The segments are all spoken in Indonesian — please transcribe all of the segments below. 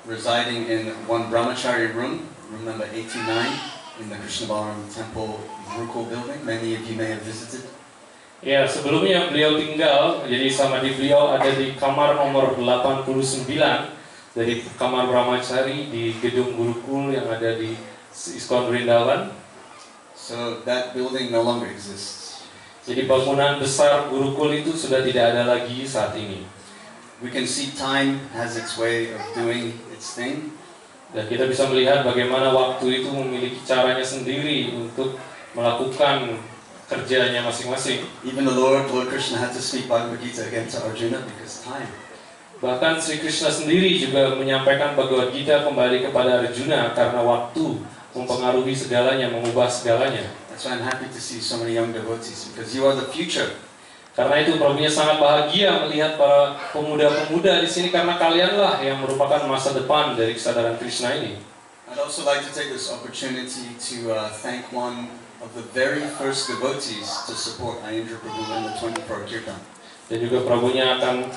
residing in one brahmachari room number 89 in the Krishna Balaram Temple Gurukul building. Many of you may have visited. Ya, sebelumnya beliau tinggal, jadi samadhi beliau ada di kamar nomor 89 dari kamar brahmachari di gedung Gurukul yang ada di ISKCON Vrindavan. So that building no longer exists. Jadi bangunan besar Gurukul itu sudah tidak ada lagi saat ini. We can see time has its way of doing its thing. Dan kita bisa melihat bagaimana waktu itu memiliki caranya sendiri untuk melakukan kerjanya masing-masing. Even the Lord Krishna had to speak Bhagavad Gita again to Arjuna because time. Bahkan Sri Krishna sendiri juga menyampaikan Bhagavad Gita kembali kepada Arjuna karena waktu mempengaruhi segalanya, mengubah segalanya. That's why I'm happy to see so many young devotees because you are the future. Karena itu Prabhunya sangat bahagia melihat para pemuda-pemuda di sini karena kalianlah yang merupakan masa depan dari kesadaran Krishna ini. I'd also like to take this opportunity to thank one of the very first devotees to support Ayendra Prabhu in the 24 Kirtan. Dan juga Prabhunya akan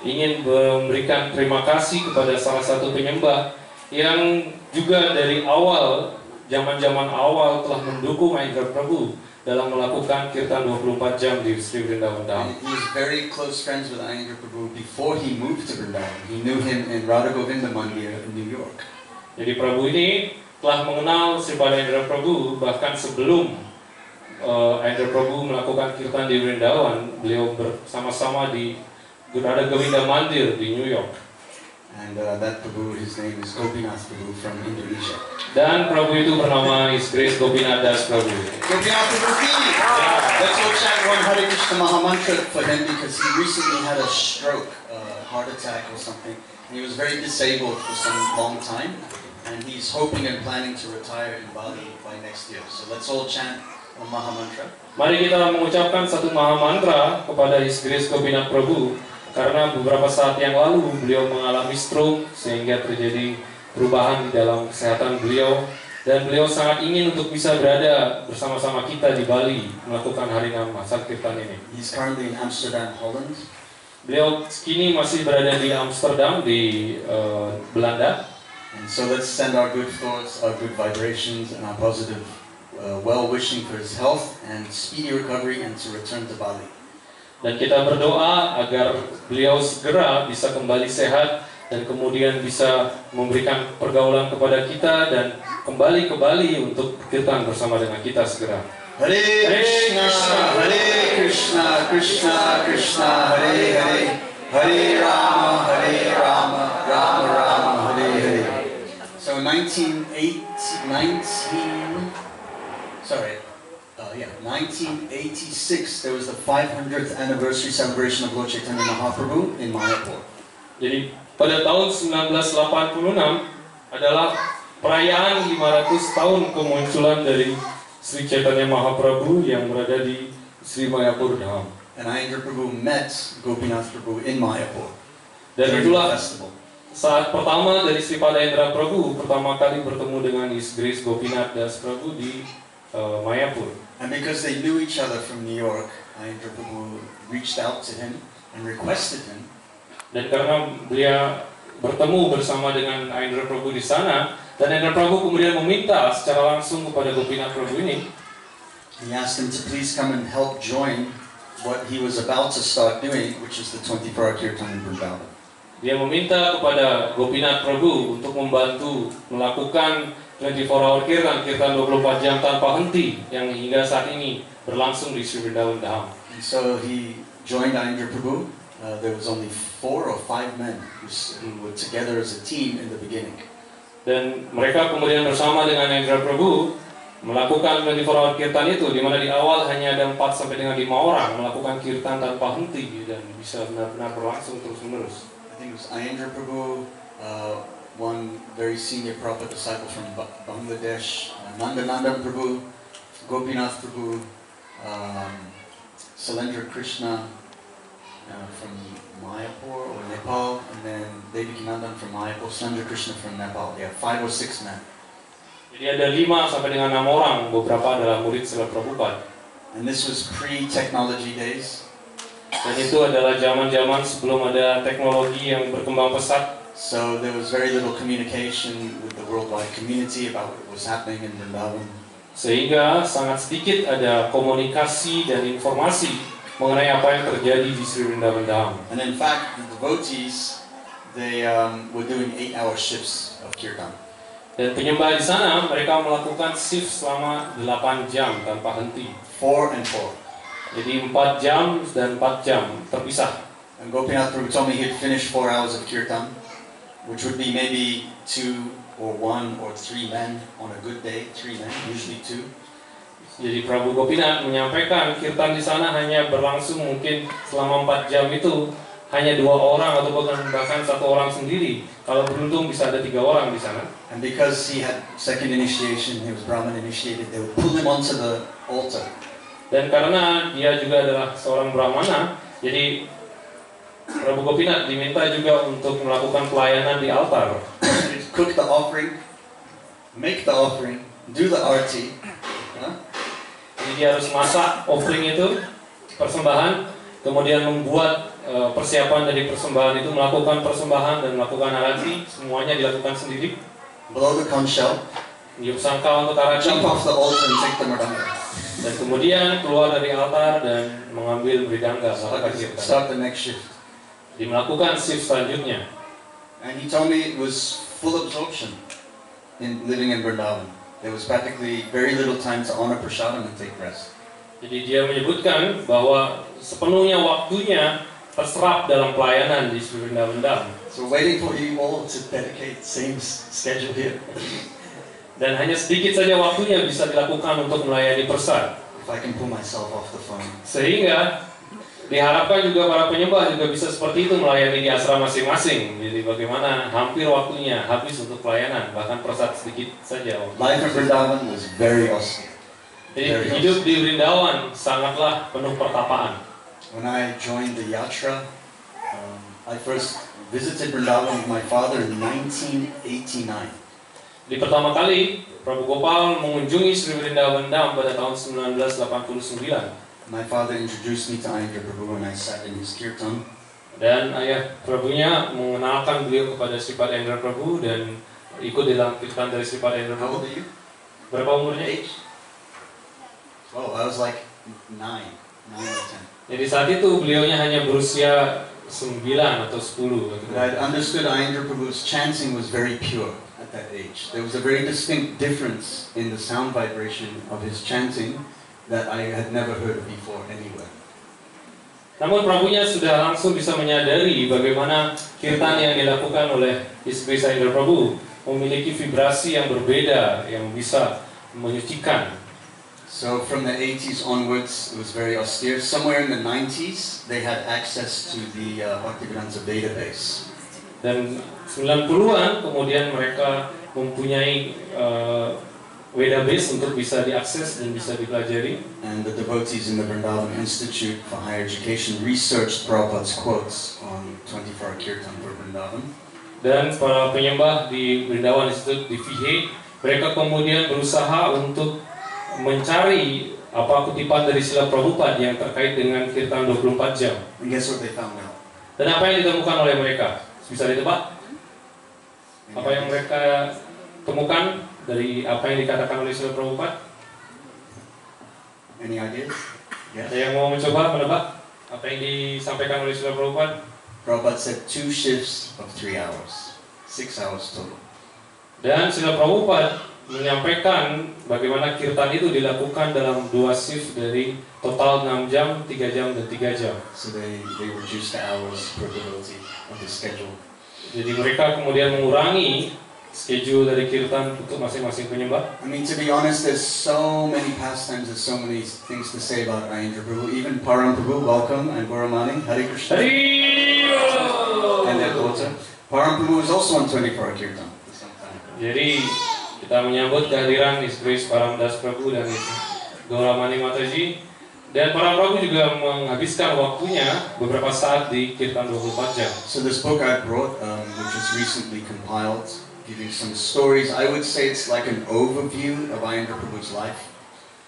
ingin memberikan terima kasih kepada salah satu penyembah yang juga dari awal, zaman-zaman awal telah mendukung Ayendra Prabhu dalam melakukan kirtan 24 jam di Sri Vrindavan Dham. He was very close friends with Ayendra Prabhu before he moved to Vrindavan. He knew him in Radha Govinda Mandir in New York. Jadi Prabhu ini telah mengenal Sripada Ayendra Prabhu bahkan sebelum Ayendra Prabhu melakukan kirtan di Vrindavan. Beliau bersama-sama di Radha Govinda Mandir di New York. And that Prabhu, his name is Gopinath Prabhu from Indonesia. Dan Prabhu itu bernama His Grace Gopinath Das Prabhu. Gopinath Prabhu, let's all chant one Hare Krishna Maha Mantra for him because he recently had a stroke, heart attack or something. And he was very disabled for some long time. And he's hoping and planning to retire in Bali by next year. So let's all chant a Maha Mantra. Mari kita mengucapkan satu Maha Mantra kepada His Grace Gopinath Prabhu. Karena beberapa saat yang lalu beliau mengalami stroke sehingga terjadi perubahan di dalam kesehatan beliau dan beliau sangat ingin untuk bisa berada bersama-sama kita di Bali melakukan Harinam Sankirtan ini. He's currently in Amsterdam, Holland. Beliau kini masih berada di Amsterdam di Belanda. And so let's send our good thoughts, our good vibrations, and our positive well-wishing for his health and speedy recovery and to return to Bali. Dan kita berdoa agar beliau segera bisa kembali sehat dan kemudian bisa memberikan pergaulan kepada kita dan kembali ke Bali untuk kirtan bersama dengan kita segera. Hare Krishna, Hare Krishna, Krishna Krishna, Hare Hare, Hare Rama, Rama Rama, Hare Hare. So 1986, there was the 500th anniversary celebration of Lord Chaitanya Mahaprabhu in Mayapur. Jadi pada tahun 1986 adalah perayaan 500 tahun kemunculan dari Sri Chaitanya Mahaprabhu yang berada di Sri Mayapur Dham. And Ayendra Prabhu met Gopinath Prabhu in Mayapur. Dan itulah saat pertama dari Sripada Ayendra Prabhu pertama kali bertemu dengan His Grace Gopinath Das Prabhu di Mayapur. And because they knew each other from New York, Ayendra Prabhu reached out to him and requested him. Dan karena beliau bertemu bersama dengan Ayendra Prabhu di sana, dan Ayendra Prabhu kemudian meminta secara langsung kepada Gopinath Prabhu ini. He asked him to please come and help join what he was about to start doing, which is the 24-hour kirtan in Vrindavan. Dia meminta kepada Gopinath Prabhu untuk membantu melakukan 24-hour kirtan 24 jam tanpa henti yang hingga saat ini berlangsung di Sri Vrindavan Dham. And so he joined Ayendra Prabhu. There was only 4 or 5 men who were together as a team in the beginning. Dan mereka kemudian bersama dengan Ayendra Prabhu melakukan 24-hour kirtan itu, di mana di awal hanya ada 4 sampai dengan 5 orang melakukan kirtan tanpa henti dan bisa benar-benar berlangsung terus-menerus. I think it was Ayendra Prabhu, one very senior Prabhupada disciple from Bangladesh, Nandanandan Prabhu, Gopinath Prabhu, Sailendra Krishna from Mayapur or Nepal, and then Devikinandan from Mayapur, Sailendra Krishna from Nepal. Yeah, 5 or 6 men. Jadi ada 5 sampai dengan 6 orang, beberapa adalah murid Srila Prabhupada. And this was pre-technology days. Dan itu adalah zaman-zaman sebelum ada teknologi yang berkembang pesat. So there was very little communication with the worldwide community about what was happening in Vrindavan. Sehingga sangat sedikit ada komunikasi dan informasi mengenai apa yang terjadi di Sri Vrindavan Dham. And in fact, the devotees, they were doing 8-hour shifts of kirtan. Dan penyembah di sana mereka melakukan shift selama 8 jam tanpa henti. 4 and 4. Jadi 4 jam dan 4 jam terpisah. And Gopinath Prabhu told me he'd finish 4 hours of kirtan, which would be maybe 2 or 1 or 3 men on a good day, 3 men, usually 2. Jadi Prabu Gopinath menyampaikan kirtan di sana hanya berlangsung mungkin selama 4 jam itu hanya 2 orang atau bahkan 1 orang sendiri. Kalau beruntung bisa ada 3 orang di sana. And because he had second initiation, he was Brahmin initiated, they would pull him onto the altar. Dan karena dia juga adalah seorang Brahmana, jadi Prabu Gopinath diminta juga untuk melakukan pelayanan di altar. Cook the offering, make the offering, do the arti. Jadi dia harus masak offering itu, persembahan, kemudian membuat persiapan dari persembahan itu, melakukan persembahan dan melakukan arati, semuanya dilakukan sendiri. Blow the conch shell, Niup sangkal untuk arati, jump off the altar and take the mridanga. dan kemudian keluar dari altar dan mengambil mridanga, melakukan kirtan. Start the next shift. Dia melakukan shift selanjutnya. And he told me it was full absorption in living in Vrindavan. There was practically very little time to honor prasadam and take rest. Jadi dia menyebutkan bahwa sepenuhnya waktunya terserap dalam pelayanan di Sri Vrindavan Dham. So waiting for you all to dedicate same schedule here. Dan hanya sedikit saja waktunya bisa dilakukan untuk melayani persad. If I can pull myself off the phone. Sehingga diharapkan juga para penyembah juga bisa seperti itu melayani di asrama masing-masing. Jadi bagaimana hampir waktunya habis untuk pelayanan, bahkan persad sedikit saja. Life in Vrindavan was very austere. Jadi hidup di Vrindavan sangatlah penuh pertapaan. When I joined the yatra, I first visited Vrindavan with my father in 1989. Di pertama kali, Prabu Gopal mengunjungi Sri Vrindavan Dham pada tahun 1989. My father introduced me to Ayendra Prabhu when I sat in his kirtan. Dan ayah Prabunya mengenalkan beliau kepada Sripad Ayendra Prabhu dan ikut dalam kirtan dari Sripad Ayendra How old Prabhu. are you? Berapa umurnya? 8. Oh, I was like 9 or 10. Jadi saat itu beliaunya hanya berusia 9 atau 10. But I understood Ayendra Prabhu's chanting was very pure at that age. There was a very distinct difference in the sound vibration of his chanting that I had never heard before anywhere. Namun Prabunya sudah langsung bisa menyadari bagaimana kirtan yang dilakukan oleh istri Ayendra Prabhu memiliki vibrasi yang berbeda yang bisa menyucikan. So from the 80s onwards, it was very austere. Somewhere in the 90s, they had access to the Bhaktivedanta database. Dan 90-an kemudian mereka mempunyai database untuk bisa diakses dan bisa dipelajari. And the devotees in the Vrindavan Institute for Higher Education researched Prabhupada's quotes on 24-hour kirtan for Vrindavan. Dan para penyembah di Vrindavan Institute di VH, mereka kemudian berusaha untuk mencari apa kutipan dari Srila Prabhupada yang terkait dengan kirtan 24 jam. And guess what they found out? Dan apa yang ditemukan oleh mereka? Bisa ditebak? Apa yang mereka temukan dari apa yang dikatakan oleh Srila Prabhupada? Any ideas? Ada Yes. yang mau mencoba menebak apa yang disampaikan oleh Srila Prabhupada? Prabhupada said 2 shifts of 3 hours, 6 hours total. Dan Srila Prabhupada menyampaikan bagaimana kirtan itu dilakukan dalam 2 shift dari total 6 jam, 3 jam, dan 3 jam. So they reduced the hours per devotee of the schedule. Jadi mereka kemudian mengurangi schedule dari kirtan untuk masing-masing penyembah. I mean, to be honest, there's so many pastimes, there's so many things to say about Ayendra Prabhu. Even Param Prabhu, welcome, and Gauramani, Hare Krishna, and their daughter. Param Prabhu was also on 24-hour kirtan at some time. Jadi kita menyambut kehadiran istri Paramdas Prabhu dan Gauramani Mataji. Dan Param Prabhu juga menghabiskan waktunya beberapa saat di kirtan 24 jam. So this book I brought, which was recently compiled, giving some stories. I would say it's like an overview of Ayendra Prabhu's life.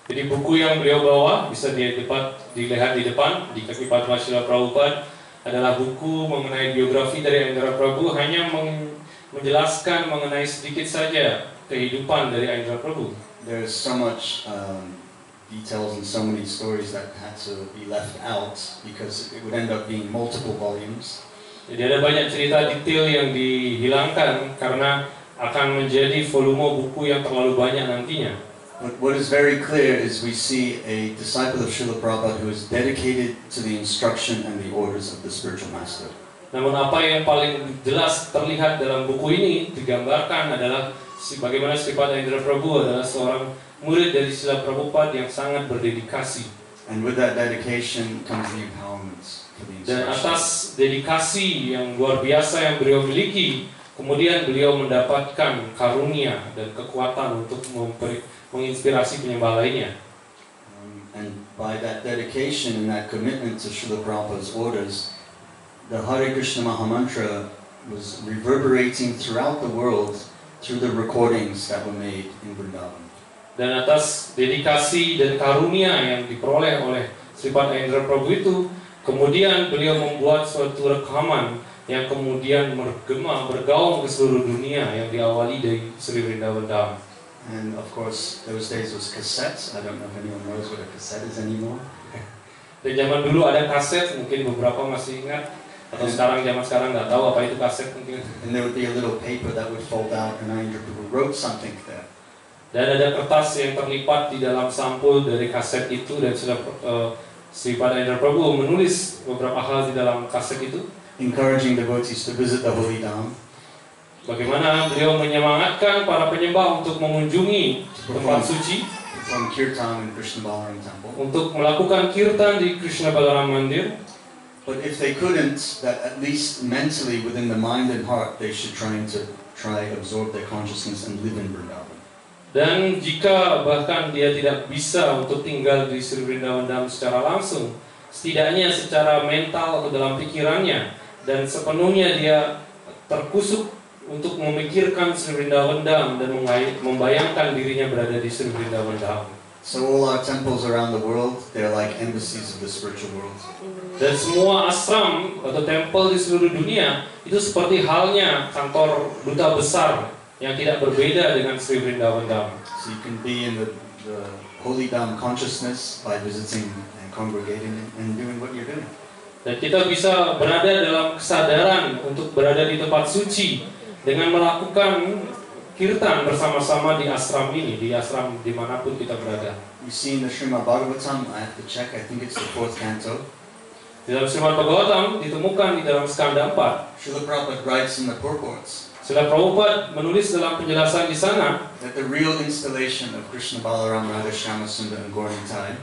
Jadi buku yang beliau bawa bisa dilihat di depan di kaki Padma Srila Prabhupada adalah buku mengenai biografi dari Aindra Prabhu, hanya menjelaskan mengenai sedikit saja kehidupan dari Aindra Prabhu. There's so much details and so many stories that had to be left out because it would end up being multiple volumes. Jadi ada banyak cerita detail yang dihilangkan karena akan menjadi volume buku yang terlalu banyak nantinya. But what is very clear is we see a disciple of Srila Prabhupada who is dedicated to the instruction and the orders of the spiritual master. Namun apa yang paling jelas terlihat dalam buku ini digambarkan adalah bagaimana Sripada Aindra Prabhu adalah seorang murid dari Srila Prabhupada yang sangat berdedikasi. And with that dedication comes the empowerment for the Dan instruction. atas dedikasi yang luar biasa yang beliau miliki, kemudian beliau mendapatkan karunia dan kekuatan untuk menginspirasi penyembah lainnya. And by that dedication and that commitment to Srila Prabhupada's orders, the Hare Krishna Mahamantra was reverberating throughout the world through the recordings that were made in Vrindavan. Dan atas dedikasi dan karunia yang diperoleh oleh Sripada Aindra Prabhu itu, kemudian beliau membuat suatu rekaman yang kemudian bergaung ke seluruh dunia yang diawali dari Sri Vrindavan Dham. And of course, those days was cassettes. I don't know if anyone knows what a cassette is anymore. Dan zaman dulu ada kaset, mungkin beberapa masih ingat, atau zaman sekarang nggak tahu apa itu kaset mungkin. And there would be a little paper that would fold out, and Aindra Prabhu wrote something there. Dan ada kertas yang terlipat di dalam sampul dari kaset itu, dan Sripada Aindra Prabhu menulis beberapa hal di dalam kaset itu, Encouraging devotees to visit the Holy Dham, bagaimana beliau menyemangatkan para penyembah untuk mengunjungi tempat suci, from Kirtan and Krishna Balaram Temple. untuk melakukan kirtan di Krishna Balaram Mandir. But if they couldn't, that at least mentally within the mind and heart, they should try absorb their consciousness and live in Vrindavan. Dan jika bahkan dia tidak bisa untuk tinggal di Sri Vrindavan Dham secara langsung, setidaknya secara mental atau dalam pikirannya, dan sepenuhnya dia terkusuk untuk memikirkan Sri Vrindavan Dham dan membayangkan dirinya berada di Sri Vrindavan Dham. So all our temples around the world, they're like embassies of the spiritual world. Dan semua ashram atau tempel di seluruh dunia itu seperti halnya kantor duta besar yang tidak berbeda dengan Sri Vrindavan Dham. So you can be in the Holy Dham consciousness by visiting and congregating and doing what you're doing. Dan kita bisa berada dalam kesadaran untuk berada di tempat suci dengan melakukan kirtan bersama-sama di ashram ini, di ashram dimanapun kita berada. You see in the Srimad Bhagavatam, I have to check, I think it's the 4th canto. Di dalam Srimad Bhagavatam ditemukan di dalam skanda 4. Srila Prabhupada writes in the purports Srila Prabhupada menulis dalam penjelasan di sana, that the real installation of Krishna Balaram, Radha Shyamasundar and Gaura Nitai,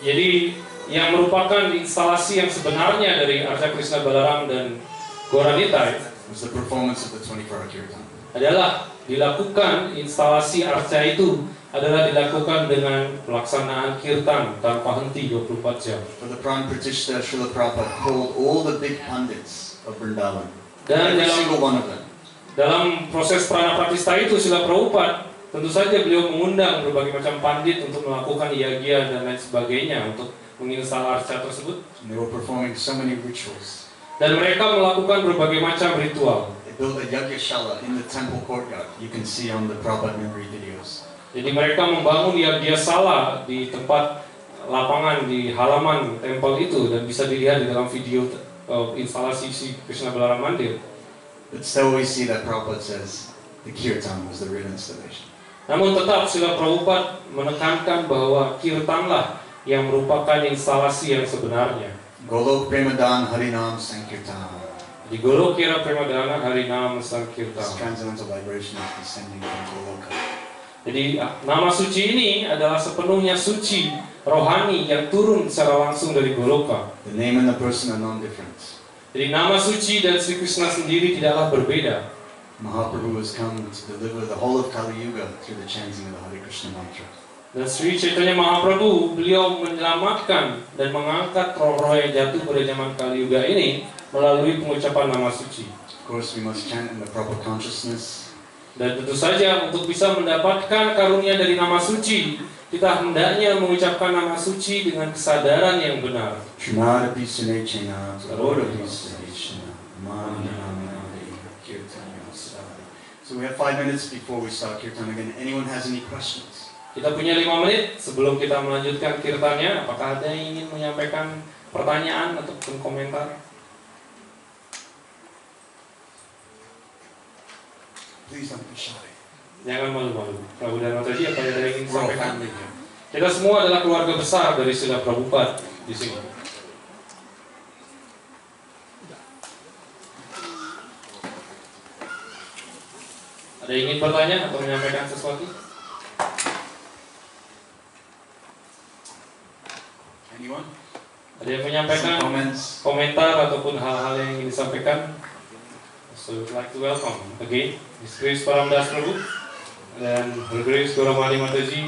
jadi yang merupakan instalasi yang sebenarnya dari Arca Krishna Balaram dan Gaura Nitai was the performance of the 24-hour kirtan. adalah dilakukan instalasi arca itu adalah dilakukan dengan pelaksanaan kirtan tanpa henti 24 jam. For the Pran Pratishtha, Srila Prabhupada called all the big pundits of Vrindavan, Dan every single one of them. dalam proses prana pratista itu Srila Prabhupada tentu saja beliau mengundang berbagai macam pandit untuk melakukan yagya dan lain sebagainya untuk menginstal arca tersebut. And they were performing so many rituals. Dan mereka melakukan berbagai macam ritual. They built a yagyashala in the temple courtyard. You can see on the Prabhupada memory videos. Jadi mereka membangun yagyasala di tempat lapangan di halaman tempel itu, dan bisa dilihat di dalam video instalasi si Krishna Balaram Mandir. But still we see that Prabhupada says the kirtan was the real installation. Namun tetap Srila Prabhupada menekankan bahwa kirtanlah yang merupakan instalasi yang sebenarnya. Golok Premadan Harinam Sankirtan. Di Golokira Premadana Harinam Sankirtan. This transcendental vibration is descending from Goloka. Jadi nama suci ini adalah sepenuhnya suci rohani yang turun secara langsung dari Goloka. The name and the person are non-different. Jadi nama suci dan Sri Krishna sendiri tidaklah berbeda. Mahaprabhu has come to deliver the whole of Kali Yuga through the chanting of the Hare Krishna mantra. Dan Sri Chaitanya Mahaprabhu, beliau menyelamatkan dan mengangkat roh-roh yang jatuh pada zaman Kali Yuga ini melalui pengucapan nama suci. Of course, we must chant in the proper consciousness. Dan tentu saja untuk bisa mendapatkan karunia dari nama suci, kita hendaknya mengucapkan nama suci dengan kesadaran yang benar. So we have 5 minutes before we start kirtan again. Anyone has any questions? Kita punya 5 menit sebelum kita melanjutkan kirtannya. Apakah ada yang ingin menyampaikan pertanyaan ataupun komentar? Please don't be shy. Jangan malu-malu. Prabu dan Mataji, apa yang ada yang ingin We're all disampaikan? family here. Kita semua adalah keluarga besar dari Srila Prabhupada di sini. Ada yang ingin bertanya atau menyampaikan sesuatu? Anyone? Ada yang menyampaikan Some comments? komentar ataupun hal-hal yang ingin disampaikan? So we'd like to welcome again His Grace Paramdas Prabhu dan Her Grace Goramani Mataji.